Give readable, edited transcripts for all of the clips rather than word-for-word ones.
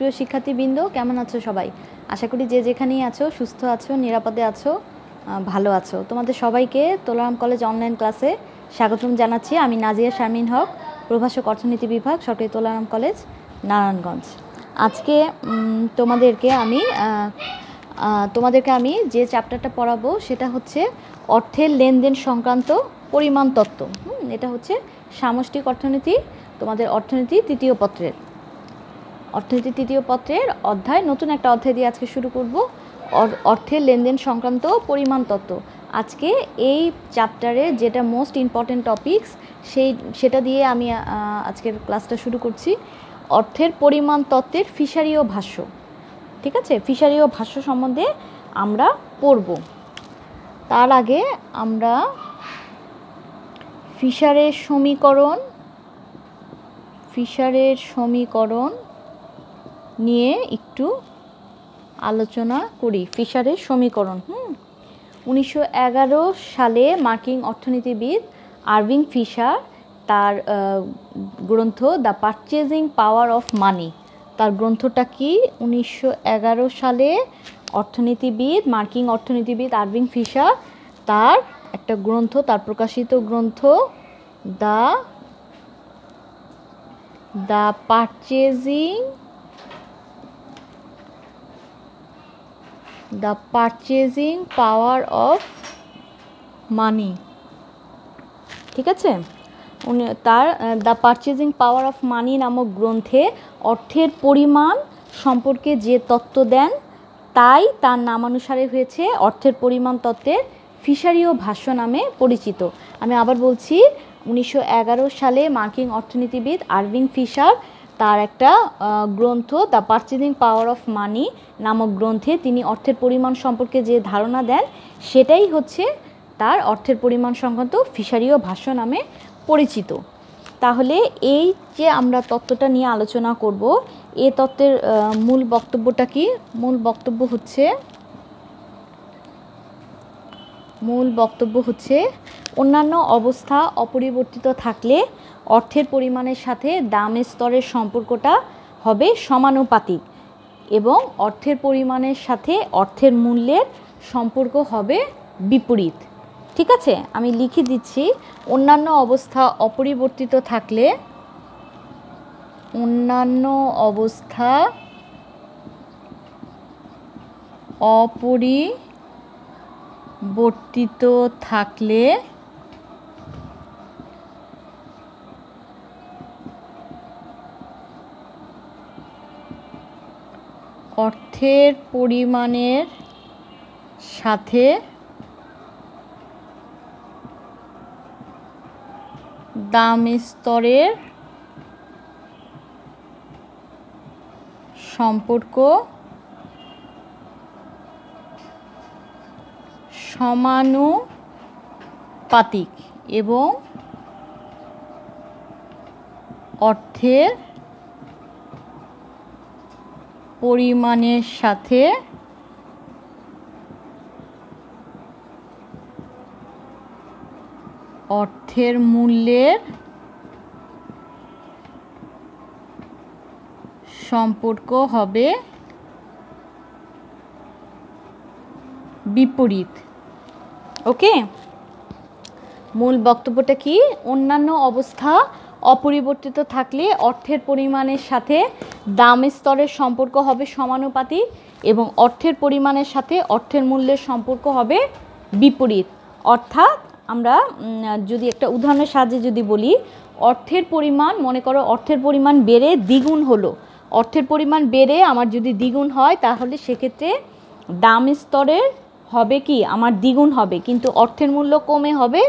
প্রিয় শিক্ষার্থীবৃন্দ, কেমন আছো সবাই? আশা করি যে যেখানেই আছো সুস্থ আছো, নিরাপদে আছো, ভালো আছো। তোমাদের সবাইকে তোলারাম কলেজ অনলাইন ক্লাসে স্বাগতম জানাচ্ছি। আমি নাজিয়া শারমিন হক, প্রভাষক অর্থনীতি বিভাগ, সরকারি তোলারাম কলেজ, নারায়ণগঞ্জ। আজকে তোমাদেরকে আমি যে চ্যাপ্টারটা পড়াবো সেটা হচ্ছে অর্থের লেনদেন সংক্রান্ত পরিমাণ তত্ত্ব। এটা হচ্ছে সামষ্টিক অর্থনীতি, তোমাদের অর্থনীতি তৃতীয় পত্রের অধ্যায়, নতুন একটা অধ্যায় দিয়ে আজকে শুরু করব, অর্থের লেনদেন সংক্রান্ত পরিমাণ তত্ত্ব। আজকে এই চ্যাপ্টারে যেটা মোস্ট ইম্পর্টেন্ট টপিকস সেটা দিয়ে আমি আজকের ক্লাসটা শুরু করছি। অর্থের পরিমাণ তত্ত্বের ফিশারি ও ভাষ্য। ঠিক আছে, ফিশারি ও ভাষ্য সম্বন্ধে আমরা পড়ব। তার আগে আমরা ফিশারের সমীকরণ নিয়ে একটু আলোচনা করি। ফিশারের সমীকরণ 1911 সালে মার্কিন অর্থনীতিবিদ আরভিং ফিশার তার গ্রন্থ the purchasing power of money, তার গ্রন্থটা কি? 1911 সালে মার্কিন অর্থনীতিবিদ আরভিং ফিশার তার একটা গ্রন্থ, তার প্রকাশিত গ্রন্থ the purchasing power of money. ঠিক আছে, তার the purchasing power of money নামক গ্রন্থে অর্থের পরিমাণ সম্পর্কে যে তত্ত্ব দেন তাই তার নামানুসারে হয়েছে অর্থের পরিমাণ তত্ত্বের ফিশারি ও ভাষ্য নামে পরিচিত। আমি আবার বলছি, 1911 সালে মার্কিন অর্থনীতিবিদ আরভিং ফিশার তার একটা গ্রন্থ the purchasing power of money নামক গ্রন্থে তিনি অর্থের পরিমাণ সম্পর্কে যে ধারণা দেন সেটাই হচ্ছে তার অর্থের পরিমাণ সংক্রান্ত ফিশারি ও ভাষ্য নামে পরিচিত। তাহলে এই যে আমরা তত্ত্বটা নিয়ে আলোচনা করব, এই তত্ত্বের মূল বক্তব্যটা কি? মূল বক্তব্য হচ্ছে অন্যান্য অবস্থা অপরিবর্তিত থাকলে অর্থের পরিমাণের সাথে দামের স্তরের সম্পর্কটা হবে সমানুপাতিক এবং অর্থের পরিমাণের সাথে অর্থের মূল্যের সম্পর্ক হবে বিপরীত। ঠিক আছে, আমি লিখে দিচ্ছি, অন্যান্য অবস্থা অপরিবর্তিত থাকলে অর্থের পরিমাণের সাথে দাম স্তরের সম্পর্ক সমানুপাতিক এবং অর্থের পরিমাণের সাথে অর্থের মূল্যের সম্পর্ক হবে বিপরীত। ওকে, মূল বক্তব্যটা কি? অন্যান্য অবস্থা অপরিবর্তিত থাকলে অর্থের পরিমাণের সাথে দাম স্তরের সম্পর্ক হবে সমানুপাতিক এবং অর্থের পরিমাণের সাথে অর্থের মূল্যের সম্পর্ক হবে বিপরীত। অর্থাৎ আমরা যদি একটা উদাহরণের সাহায্যে যদি বলি, অর্থের পরিমাণ, মনে করো অর্থের পরিমাণ বেড়ে দ্বিগুণ হলো, অর্থের পরিমাণ বেড়ে আমার যদি দ্বিগুণ হয় তাহলে সেক্ষেত্রে দাম স্তরের হবে কি? আমার দ্বিগুণ হবে, কিন্তু অর্থের মূল্য কমে হবে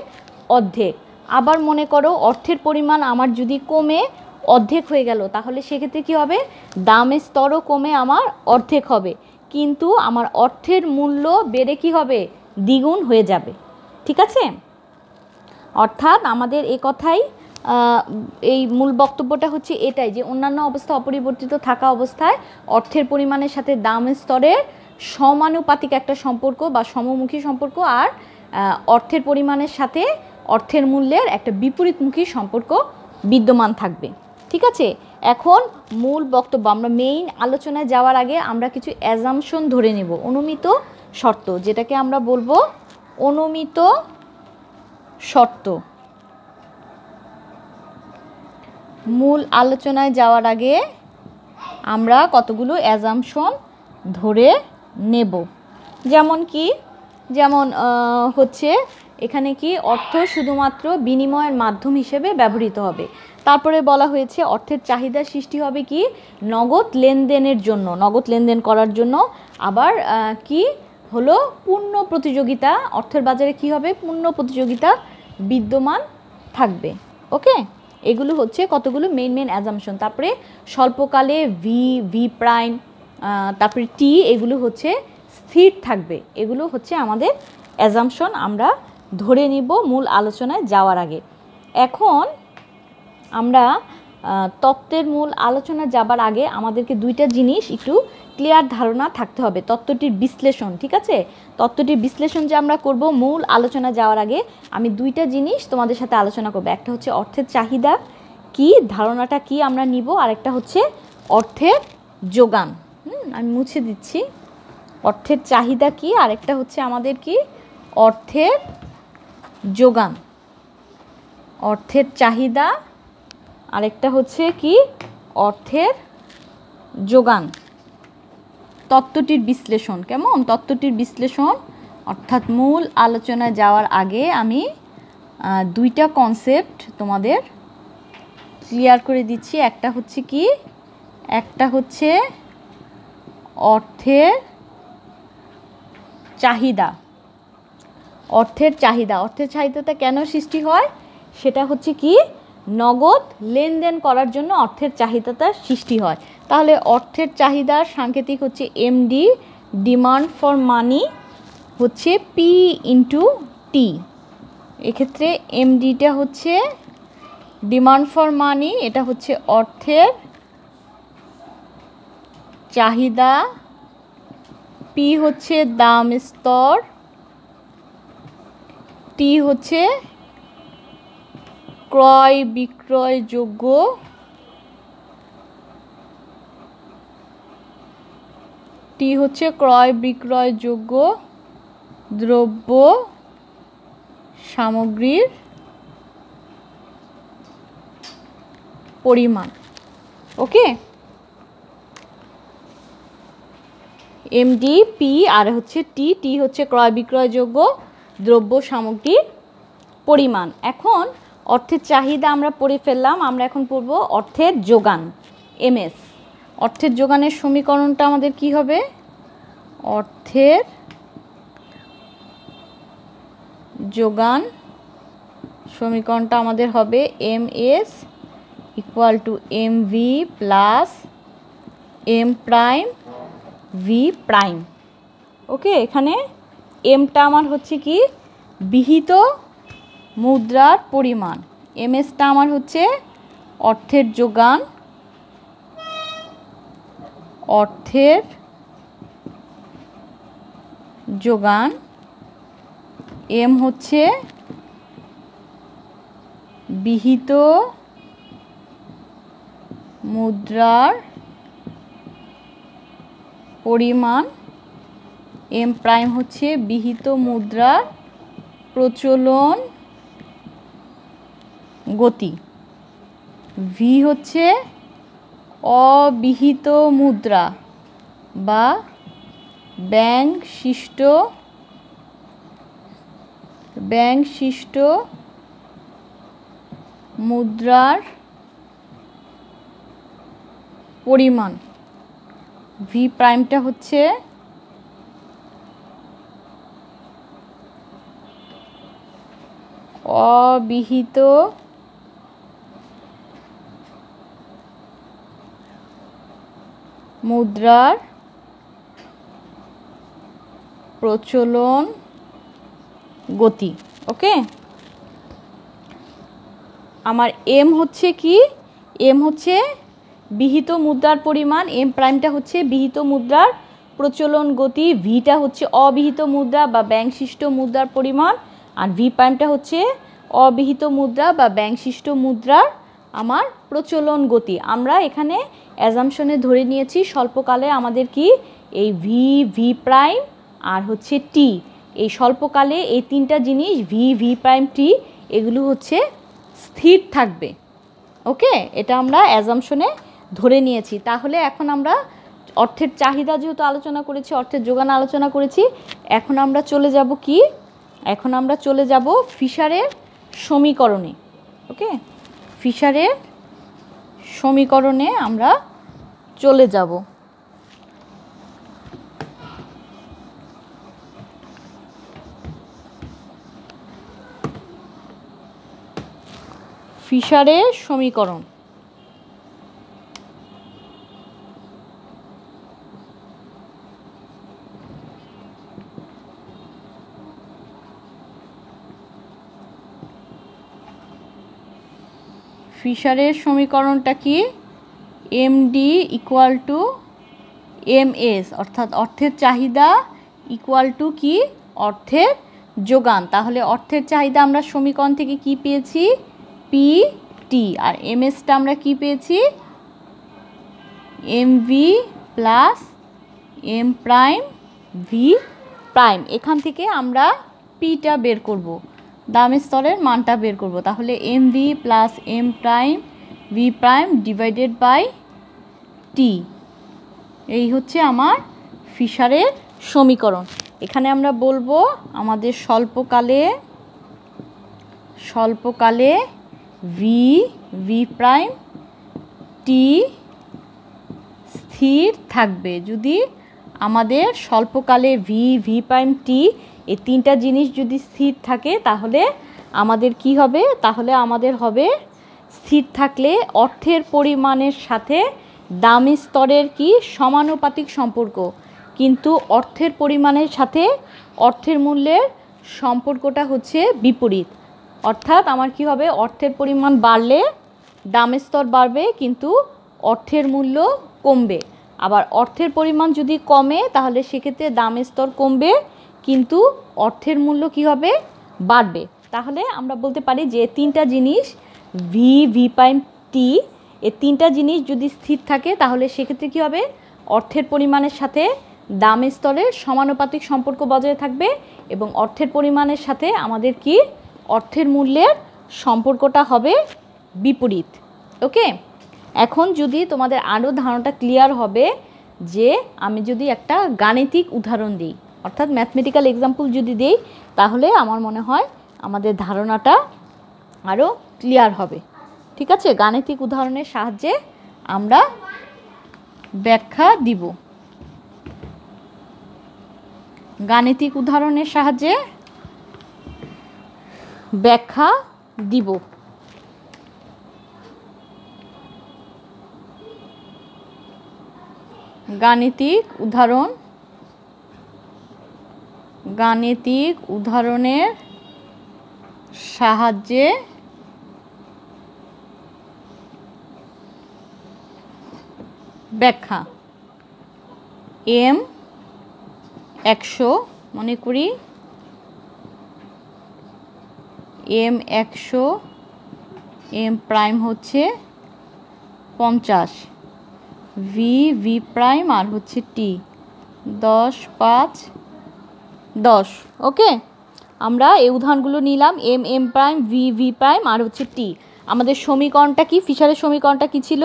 অর্ধেক। আবার মনে করো অর্থের পরিমাণ আমার যদি কমে অর্ধেক হয়ে গেল, তাহলে সেক্ষেত্রে কি হবে? দামের স্তরও কমে আমার অর্ধেক হবে, কিন্তু আমার অর্থের মূল্য বেড়ে কি হবে? দ্বিগুণ হয়ে যাবে। ঠিক আছে, অর্থাৎ আমাদের এই কথাই, এই মূল বক্তব্যটা হচ্ছে এটাই, যে অন্যান্য অবস্থা অপরিবর্তিত থাকা অবস্থায় অর্থের পরিমাণের সাথে দামের স্তরের সমানুপাতিক একটা সম্পর্ক বা সমমুখী সম্পর্ক, আর অর্থের পরিমাণের সাথে অর্থের মূল্যের একটা বিপরীতমুখী সম্পর্ক বিদ্যমান থাকবে। ঠিক আছে, এখন মূল বক্তব্য, আমরা মেইন আলোচনায় যাওয়ার আগে আমরা কিছু অ্যাজাম্পশন ধরে নেব, অনুমিত শর্ত, যেটাকে আমরা বলবো অনুমিত শর্ত। মূল আলোচনায় যাওয়ার আগে আমরা কতগুলো অ্যাজাম্পশন ধরে নেব। যেমন কি, যেমন হচ্ছে এখানে কি অর্থ শুধুমাত্র বিনিময়ের মাধ্যম হিসেবে ব্যবহৃত হবে। তারপরে বলা হয়েছে অর্থের চাহিদা সৃষ্টি হবে কি নগদ লেনদেনের জন্য, নগদ লেনদেন করার জন্য। আবার কি হলো পূর্ণ প্রতিযোগিতা, অর্থের বাজারে কি হবে পূর্ণ প্রতিযোগিতা বিদ্যমান থাকবে। ওকে, এগুলো হচ্ছে কতগুলো মেইন অ্যাজাম্পশন। তারপরে স্বল্পকালে ভি প্রাইম, তারপরে টি, এগুলো হচ্ছে স্থির থাকবে। এগুলো হচ্ছে আমাদের অ্যাজাম্পশন, আমরা ধরে নিব মূল আলোচনায় যাওয়ার আগে। এখন আমরা তত্ত্বের মূল আলোচনা যাবার আগে আমাদেরকে দুইটা জিনিস একটু ক্লিয়ার ধারণা থাকতে হবে, তত্ত্বটির বিশ্লেষণ। ঠিক আছে, তত্ত্বটির বিশ্লেষণ যে আমরা করব মূল আলোচনা যাওয়ার আগে, আমি দুইটা জিনিস তোমাদের সাথে আলোচনা করব। একটা হচ্ছে অর্থের চাহিদা কি, ধারণাটা কি আমরা নিব, আর একটা হচ্ছে অর্থের যোগান। আমি মুছে দিচ্ছি। অর্থের চাহিদা কি, আর একটা হচ্ছে আমাদের কি অর্থের যোগান। অর্থের চাহিদা, আরেকটা হচ্ছে কি অর্থের যোগান। তত্ত্বটির বিশ্লেষণ, কেমন তত্ত্বটির বিশ্লেষণ, অর্থাৎ মূল আলোচনায় যাওয়ার আগে আমি দুইটা কনসেপ্ট তোমাদের ক্লিয়ার করে দিচ্ছি। একটা হচ্ছে কি, একটা হচ্ছে অর্থের চাহিদা। অর্থের চাহিদা, অর্থের চাহিদাটা কেন সৃষ্টি হয়, সেটা হচ্ছে কি নগদ লেনদেন করার জন্য অর্থের চাহিদাটা সৃষ্টি হয়। তাহলে অর্থের চাহিদার সাংকেতিক হচ্ছে এমডি, ডিমান্ড ফর মানি হচ্ছে পি ইন্টু টি। এক্ষেত্রে এমডিটা হচ্ছে ডিমান্ড ফর মানি, এটা হচ্ছে অর্থের চাহিদা, পি হচ্ছে দাম স্তর, টি হচ্ছে ক্রয় বিক্রয়যোগ্য, টি হচ্ছে ক্রয় বিক্রয়যোগ্য দ্রব্য সামগ্রীর পরিমাণ। ওকে, এমডি, পি আর হচ্ছে টি, টি হচ্ছে ক্রয় বিক্রয়যোগ্য দ্রব্য সামগ্রীর পরিমাণ। এখন অর্থের চাহিদা আমরা পড়ে ফেললাম, আমরা এখন পড়ব অর্থের যোগান, এমএস। অর্থের যোগানের সমীকরণটা আমাদের কি হবে, অর্থের যোগান সমীকরণটা আমাদের হবে MS equal to M V plus M prime V prime. Okay, এখানে এমটা আমার হচ্ছে কি বিহিত মুদ্রার পরিমাণ, এমএসটা আমার হচ্ছে অর্থের যোগান, অর্থের যোগান, এম হচ্ছে বিহিত মুদ্রার পরিমাণ, এম প্রাইম হচ্ছে বিহিত মুদ্রার প্রচলন গতি, ভি হচ্ছে অবিহিত মুদ্রা বা ব্যাংকশিষ্ট মুদ্রার পরিমাণ, ভি প্রাইমটা হচ্ছে অবিহিত মুদ্রার প্রচলন গতি। ওকে, আমার এম হচ্ছে কি, এম হচ্ছে বিহিত মুদ্রার পরিমাণ, এম প্রাইমটা হচ্ছে বিহিত মুদ্রার প্রচলন গতি, ভিটা হচ্ছে অবিহিত মুদ্রা বা ব্যাংকশিষ্ট মুদ্রার পরিমাণ, আর ভি প্রাইমটা হচ্ছে অবিহিত মুদ্রা বা ব্যাংকশিষ্ট মুদ্রার আমার প্রচলন গতি। আমরা এখানে অ্যাজাম্পশনে ধরে নিয়েছি স্বল্পকালে আমাদের কি এই ভি, ভি প্রাইম আর হচ্ছে টি, এই স্বল্পকালে এই তিনটা জিনিস ভি, ভি প্রাইম, টি এগুলো হচ্ছে স্থির থাকবে। ওকে, এটা আমরা অ্যাজাম্পশনে ধরে নিয়েছি। তাহলে এখন আমরা অর্থের চাহিদা যেহেতু আলোচনা করেছি, অর্থের যোগান আলোচনা করেছি, এখন আমরা চলে যাব কি, এখন আমরা চলে যাব ফিশারের সমীকরণে। ওকে, ফিশারের সমীকরণে আমরা চলে যাব। ফিশারের সমীকরণ, ফিশারের সমীকরণটা কি, এমডি ইকুয়াল টু এমএস, অর্থাৎ অর্থের চাহিদা ইকুয়াল টু কি, অর্থের যোগান। তাহলে অর্থের চাহিদা আমরা সমীকরণ থেকে কি পেয়েছি, পি টি, আর এমএসটা আমরা কি পেয়েছি, MV plus M prime V prime. এখান থেকে আমরা পিটা বের করব, দাম স্তরের মানটা বের করব। তাহলে MV plus M prime V prime divided by T, এই হচ্ছে আমার ফিশারের সমীকরণ। এখানে আমরা বলবো আমাদের স্বল্পকালে ভি, ভি প্রাইম, টি স্থির থাকবে। যদি আমাদের স্বল্পকালে ভি, ভি প্রাইম, টি এই তিনটা জিনিস যদি স্থির থাকে তাহলে আমাদের কি হবে, তাহলে আমাদের হবে স্থির থাকলে অর্থের পরিমাণের সাথে দাম স্তরের কি সমানুপাতিক সম্পর্ক, কিন্তু অর্থের পরিমাণের সাথে অর্থের মূল্যের সম্পর্কটা হচ্ছে বিপরীত। অর্থাৎ আমার কি হবে, অর্থের পরিমাণ বাড়লে দামের স্তর বাড়বে কিন্তু অর্থের মূল্য কমবে। আবার অর্থের পরিমাণ যদি কমে তাহলে সেক্ষেত্রে দামের স্তর কমবে কিন্তু অর্থের মূল্য কি হবে, বাড়বে। তাহলে আমরা বলতে পারি যে তিনটা জিনিস ভি, ভি প্রাইম, টি এই তিনটা জিনিস যদি স্থির থাকে তাহলে সেক্ষেত্রে কী হবে, অর্থের পরিমাণের সাথে দামের স্তরের সমানুপাতিক সম্পর্ক বজায় থাকবে এবং অর্থের পরিমাণের সাথে আমাদের কি অর্থের মূল্যের সম্পর্কটা হবে বিপরীত। ওকে, এখন যদি তোমাদের আরও ধারণাটা ক্লিয়ার হবে যে আমি যদি একটা গাণিতিক উদাহরণ দিই, অর্থাৎ ম্যাথমেটিক্যাল এক্সাম্পল যদি দিই, তাহলে আমার মনে হয় আমাদের ধারণাটা আরও ক্লিয়ার হবে। ঠিক আছে, গাণিতিক উদাহরণের সাহায্যে আমরা ব্যাখ্যা দিব, গাণিতিক উদাহরণের সাহায্যে ব্যাখ্যা দিব। গাণিতিক উদাহরণের সাহায্যে ব্যাখ্যা। এম 100 মনে করি, এম 100, এম প্রাইম হচ্ছে 50, ভি, ভি প্রাইম আর হচ্ছে টি 10, 5, 10। ওকে, আমরা এই উদাহরণগুলো নিলাম, M, M prime, V, V prime আর হচ্ছে টি। আমাদের সমীকরণটা কি, ফিশারের সমীকরণটা কি ছিল,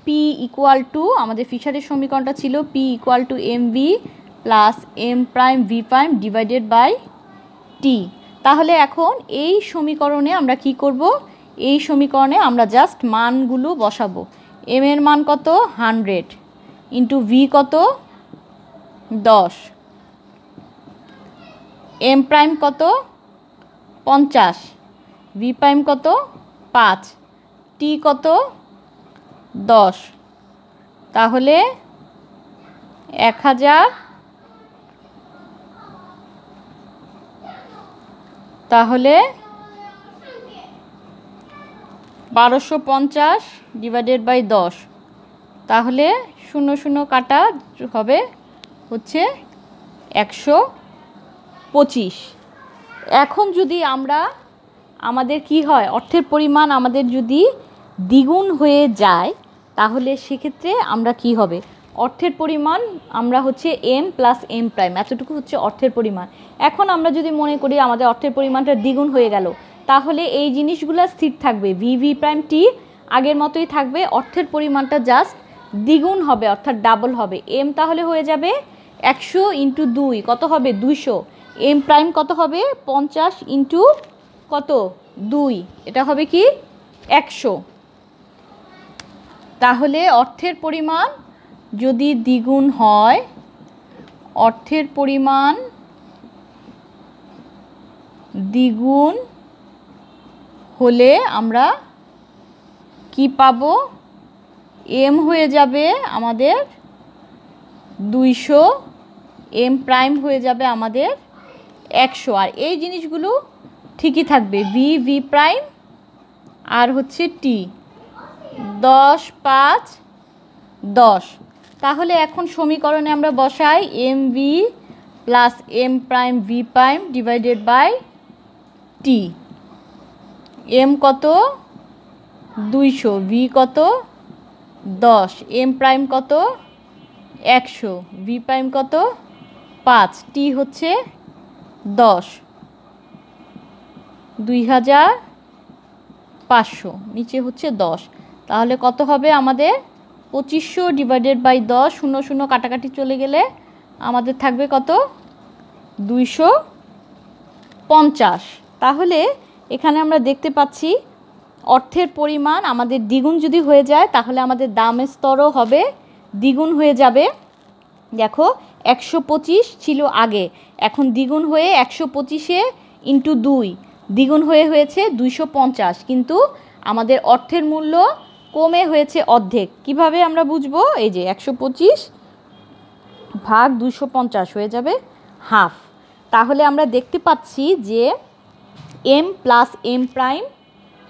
পি ইকুয়াল টু, আমাদের ফিশারের সমীকরণটা ছিল P equal to M V plus M prime V prime divided by T. তাহলে এখন এই সমীকরণে আমরা কি করব, এই সমীকরণে আমরা জাস্ট মানগুলো বসাবো। এম এর মান কত, 100 ইন্টু ভি কত, 10, এম প্রাইম কত, 50, ভি প্রাইম কত, 5, টি কত, 10। তাহলে 1000, তাহলে 1250 ডিভাইডেড বাই 10, তাহলে 0 0 কাটা হবে হচ্ছে 125। এখন যদি আমরা আমাদের কি হয়, অর্থের পরিমাণ আমাদের যদি দ্বিগুণ হয়ে যায় তাহলে সেক্ষেত্রে আমরা কি হবে, অর্থের পরিমাণ আমরা হচ্ছে এম প্লাস এম প্রাইম, এতটুকু হচ্ছে অর্থের পরিমাণ। এখন আমরা যদি মনে করি আমাদের অর্থের পরিমাণটা দ্বিগুণ হয়ে গেল, তাহলে এই জিনিসগুলো স্থির থাকবে, ভি ভি প্রাইম টি আগের মতোই থাকবে, অর্থের পরিমাণটা জাস্ট দ্বিগুণ হবে অর্থাৎ ডাবল হবে। এম তাহলে হয়ে যাবে 100 ইন্টু 2 কত হবে 200, এম প্রাইম কত হবে 50 ইন্টু কত 2, এটা হবে কি 100। তাহলে অর্থের পরিমাণ যদি দ্বিগুণ হয়, অর্থের পরিমাণ দ্বিগুণ হলে আমরা কি পাবো, এম হয়ে যাবে আমাদের 200, এম প্রাইম হয়ে যাবে আমাদের 100, আর এই জিনিসগুলো ঠিকই থাকবে, ভি ভি প্রাইম আর হচ্ছে টি 10 5 10। তাহলে এখন সমীকরণে আমরা বসাই M V plus M prime V prime divided by T. M কত 200, ভি কত 10, এম প্রাইম কত 100, ভি প্রাইম কত 5, টি হচ্ছে 10, 2500, নিচে হচ্ছে 10। তাহলে কত হবে আমাদের 2500 ডিভাইডেড বাই 10, 0 0 কাটাকাটি চলে গেলে আমাদের থাকবে কত 250। তাহলে এখানে আমরা দেখতে পাচ্ছি অর্থের পরিমাণ আমাদের দ্বিগুণ যদি হয়ে যায় তাহলে আমাদের দামের স্তরও হবে দ্বিগুণ হয়ে যাবে। দেখো 125 ছিল আগে, এখন দ্বিগুণ হয়ে 125-এ ইন্টু 2 দ্বিগুণ হয়ে হয়েছে 250, কিন্তু আমাদের অর্থের মূল্য কমে হয়েছে অর্ধেক। কিভাবে আমরা বুঝবো, এই যে 125 ভাগ 250 হয়ে যাবে হাফ। তাহলে আমরা দেখতে পাচ্ছি যে এম প্লাস এম প্রাইম,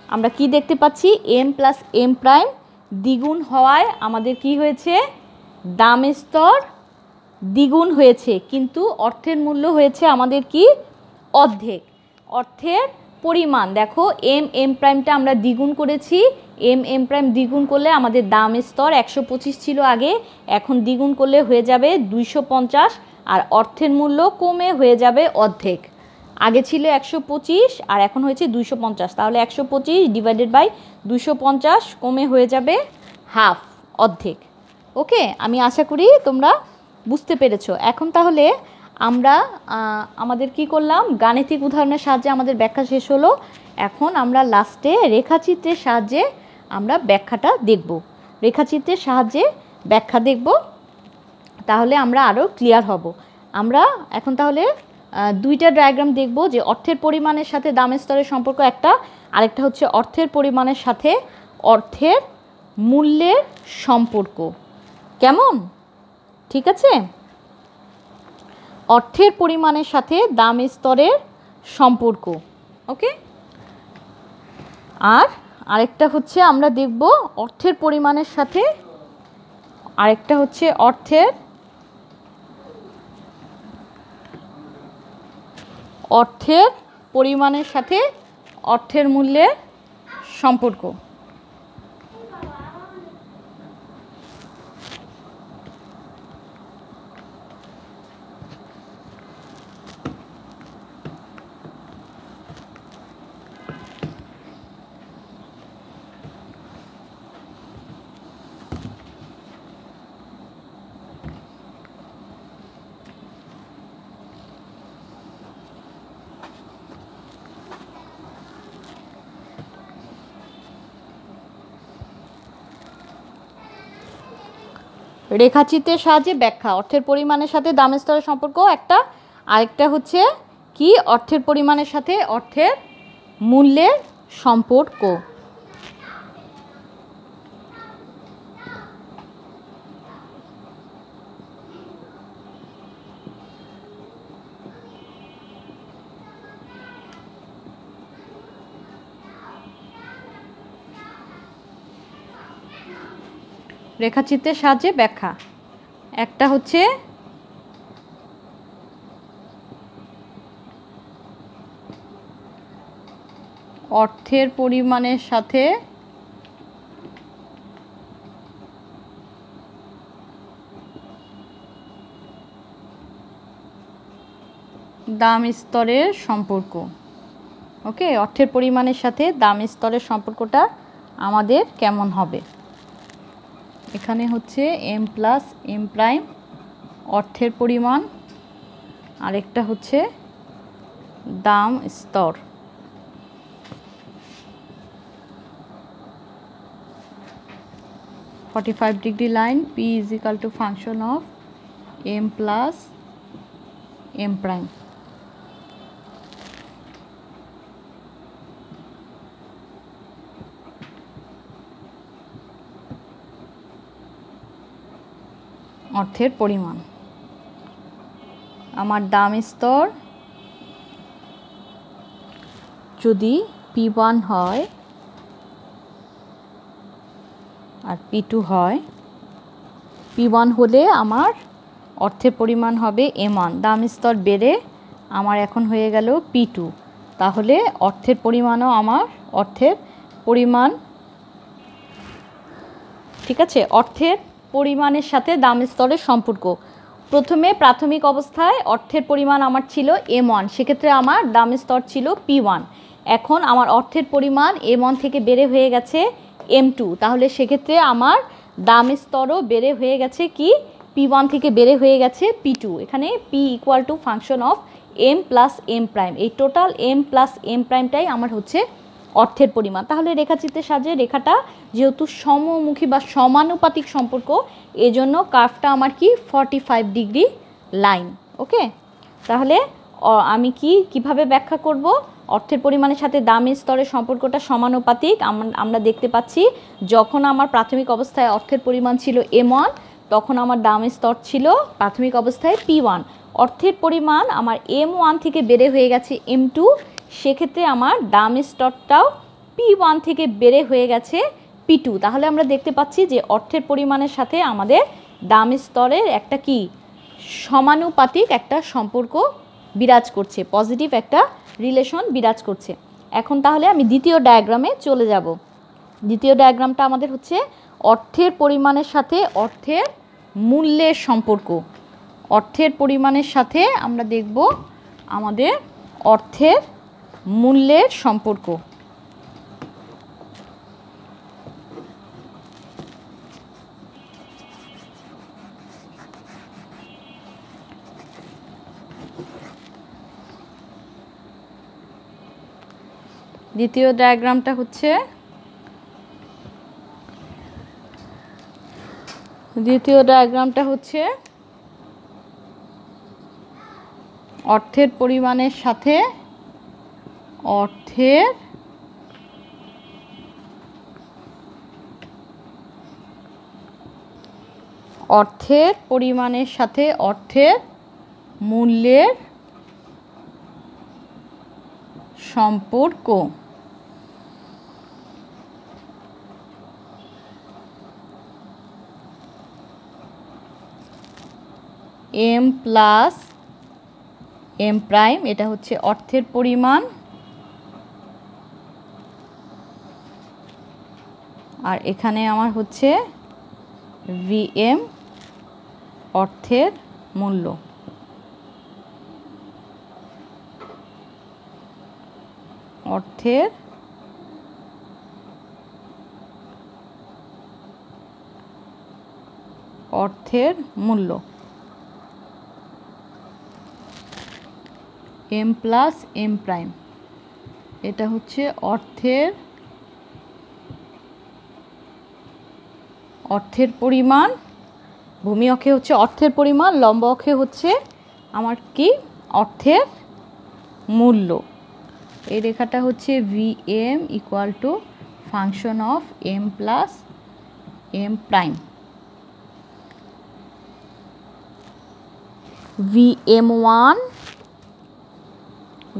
আমরা কি দেখতে পাচ্ছি, এম প্লাস এম প্রাইম দ্বিগুণ হওয়ায় আমাদের কি হয়েছে, দামের স্তর দ্বিগুণ হয়েছে, কিন্তু অর্থের মূল্য হয়েছে আমাদের কি অর্ধেক। অর্থের পরিমাণ দেখো এম এম প্রাইমটা আমরা দ্বিগুণ করেছি, এম এম প্রাইম দ্বিগুণ করলে আমাদের দামের স্তর 125 ছিল আগে, এখন দ্বিগুণ করলে হয়ে যাবে 250, আর অর্থের মূল্য কমে হয়ে যাবে অর্ধেক। আগে ছিল 125 আর এখন হয়েছে 250, তাহলে 125 ডিভাইডেড বাই 250 কমে হয়ে যাবে হাফ, অর্ধেক। ওকে, আমি আশা করি তোমরা বুঝতে পেরেছো। এখন তাহলে আমরা আমাদের কি করলাম, গাণিতিক উদাহরণের সাহায্যে আমাদের ব্যাখ্যা শেষ হলো। এখন আমরা লাস্টে রেখাচিত্রের সাহায্যে আমরা ব্যাখ্যাটা দেখব, রেখাচিত্রের সাহায্যে ব্যাখ্যা দেখব, তাহলে আমরা আরও ক্লিয়ার হব। আমরা এখন তাহলে দুইটা ডায়াগ্রাম দেখব, যে অর্থের পরিমাণের সাথে দামের স্তরের সম্পর্ক একটা, আরেকটা হচ্ছে অর্থের পরিমাণের সাথে অর্থের মূল্যের সম্পর্ক। কেমন, ঠিক আছে? অর্থের পরিমাণের সাথে দামের স্তরের সম্পর্ক, ওকে। আর আরেকটা হচ্ছে আমরা দেখব অর্থের পরিমাণের সাথে, আরেকটা হচ্ছে অর্থের পরিমাণের সাথে অর্থের মূল্যের সম্পর্ক। রেখাচিত্রের সাহায্যে ব্যাখ্যা, অর্থের পরিমাণের সাথে দামের স্তরের সম্পর্ক একটা, আরেকটা হচ্ছে কি অর্থের পরিমাণের সাথে অর্থের মূল্যের সম্পর্ক। রেখাচিত্রের সাহায্যে ব্যাখ্যা, একটা হচ্ছে অর্থের পরিমাণের সাথে দাম স্তরের সম্পর্ক। ওকে, অর্থের পরিমাণের সাথে দাম স্তরের সম্পর্কটা আমাদের কেমন হবে? এখানে হচ্ছে এম প্লাস এম প্রাইম অর্থের পরিমাণ, আরেকটা হচ্ছে দাম স্তর। (45 degree line P is equal to function of m plus m prime। অর্থের পরিমাণ, আমার দাম স্তর যদি P1 হয় আর P2 হয়, P1 হলে আমার অর্থের পরিমাণ হবে M1, দাম স্তর বেড়ে আমার এখন হয়ে গেল P2, তাহলে অর্থের পরিমাণও আমার অর্থের পরিমাণ, ঠিক আছে। অর্থের পরিমাণের সাথে দাম স্তরের সম্পর্ক, প্রথমে প্রাথমিক অবস্থায় অর্থের পরিমাণ আমার ছিল M1, সেক্ষেত্রে আমার দাম স্তর ছিল P1। এখন আমার অর্থের পরিমাণ M1 থেকে বেড়ে হয়ে গেছে M2, তাহলে সেক্ষেত্রে আমার দাম স্তরও বেড়ে হয়ে গেছে কি P1 থেকে বেড়ে হয়ে গেছে P2। এখানে P equal to function of M plus M prime, এই টোটাল M প্লাস M প্রাইমটাই আমার হচ্ছে অর্থের পরিমাণ। তাহলে রেখাচিত্রের সাহায্যে রেখাটা যেহেতু সমমুখী বা সমানুপাতিক সম্পর্ক, এজন্য কার্ভটা আমার কি 45 ডিগ্রি লাইন। ওকে, তাহলে আমি কিভাবে ব্যাখ্যা করব? অর্থের পরিমাণের সাথে দামের স্তরের সম্পর্কটা সমানুপাতিক। আমরা দেখতে পাচ্ছি যখন আমার প্রাথমিক অবস্থায় অর্থের পরিমাণ ছিল M1, তখন আমার দামের স্তর ছিল প্রাথমিক অবস্থায় P1। অর্থের পরিমাণ আমার M1 থেকে বেড়ে হয়ে গেছে M2, সেক্ষেত্রে আমার দাম স্তরটাও P1 থেকে বেড়ে হয়ে গেছে P2। তাহলে আমরা দেখতে পাচ্ছি যে অর্থের পরিমাণের সাথে আমাদের দাম স্তরের একটা কি সমানুপাতিক একটা সম্পর্ক বিরাজ করছে, পজিটিভ একটা রিলেশন বিরাজ করছে। এখন তাহলে আমি দ্বিতীয় ডায়াগ্রামে চলে যাব। দ্বিতীয় ডায়াগ্রামটা আমাদের হচ্ছে অর্থের পরিমাণের সাথে অর্থের মূল্যের সম্পর্ক। অর্থের পরিমাণের সাথে আমরা দেখব আমাদের অর্থের মূল্যের সম্পর্ক। দ্বিতীয় ডায়াগ্রামটা হচ্ছে অর্থের পরিমাণের সাথে অর্থের পরিমাণের সাথে অর্থের মূল্যের সম্পর্ক। M প্লাস M প্রাইম, এটা হচ্ছে অর্থের পরিমাণ, আর এখানে আমার হচ্ছে VM অর্থের মূল্য। অর্থের মূল্য M প্লাস M প্রাইম, এটা হচ্ছে অর্থের পরিমাণ। ভূমি অক্ষে হচ্ছে অর্থের পরিমাণ, লম্ব অক্ষে হচ্ছে আমার কি অর্থের মূল্য। এই রেখাটা হচ্ছে VM equal to function of M plus M prime. VM1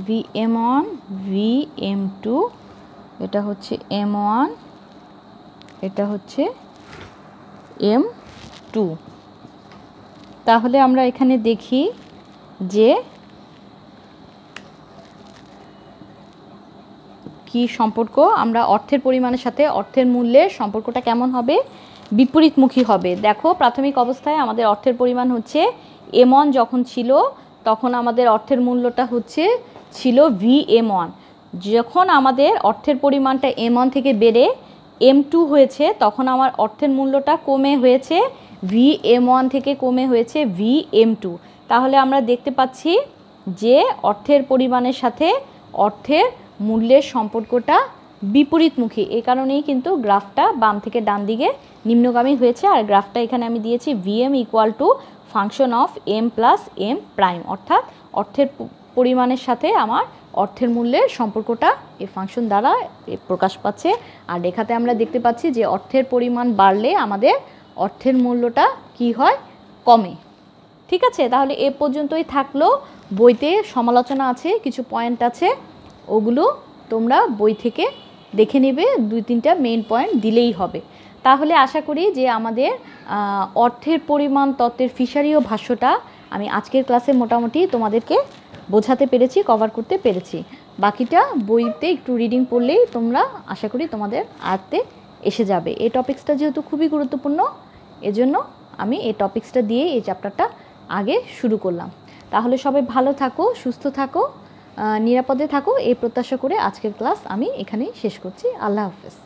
VM2, এটা হচ্ছে M1, এটা হচ্ছে M2। তাহলে আমরা এখানে দেখি যে কি সম্পর্ক, আমরা অর্থের পরিমাণের সাথে অর্থের মূল্যের সম্পর্কটা কেমন হবে, বিপরীতমুখী হবে। দেখো প্রাথমিক অবস্থায় আমাদের অর্থের পরিমাণ হচ্ছে M1 যখন ছিল, তখন আমাদের অর্থের মূল্যটা ছিল VM1। যখন আমাদের অর্থের পরিমাণটা M1 থেকে বেড়ে M2 হয়েছে, তখন আমার অর্থের মূল্যটা কমে হয়েছে VM1 থেকে কমে হয়েছে VM2। তাহলে আমরা দেখতে পাচ্ছি যে অর্থের পরিমাণের সাথে অর্থের মূল্যের সম্পর্কটা বিপরীতমুখী। এই কারণেই কিন্তু গ্রাফটা বাম থেকে ডান দিকে নিম্নগামী হয়েছে। আর গ্রাফটা এখানে আমি দিয়েছি VM = function of M + M prime, অর্থাৎ অর্থের পরিমাণের সাথে আমার অর্থের মূল্যের সম্পর্কটা এই ফাংশন দ্বারা প্রকাশ পাচ্ছে। আর রেখাতে আমরা দেখতে পাচ্ছি যে অর্থের পরিমাণ বাড়লে আমাদের অর্থের মূল্যটা কি হয়, কমে। ঠিক আছে, তাহলে এ পর্যন্তই থাকলো। বইতে সমালোচনা আছে, কিছু পয়েন্ট আছে, ওগুলো তোমরা বই থেকে দেখে নেবে, 2-3টা মেইন পয়েন্ট দিলেই হবে। তাহলে আশা করি যে আমাদের অর্থের পরিমাণ তত্ত্বের ফিশারি ও ভাষ্যটা আমি আজকের ক্লাসে মোটামুটি তোমাদেরকে বোঝাতে পেরেছি, কভার করতে পেরেছি। বাকিটা বইতে একটু রিডিং পড়লেই তোমরা আশা করি তোমাদের আয়ত্তে এসে যাবে। এই টপিক্সটা যেহেতু খুবই গুরুত্বপূর্ণ, এজন্য আমি এই টপিক্সটা দিয়ে এই চ্যাপ্টারটা আগে শুরু করলাম। তাহলে সবাই ভালো থাকো, সুস্থ থাকো, নিরাপদে থাকো, এই প্রত্যাশা করে আজকের ক্লাস আমি এখানেই শেষ করছি। আল্লাহ হাফেজ।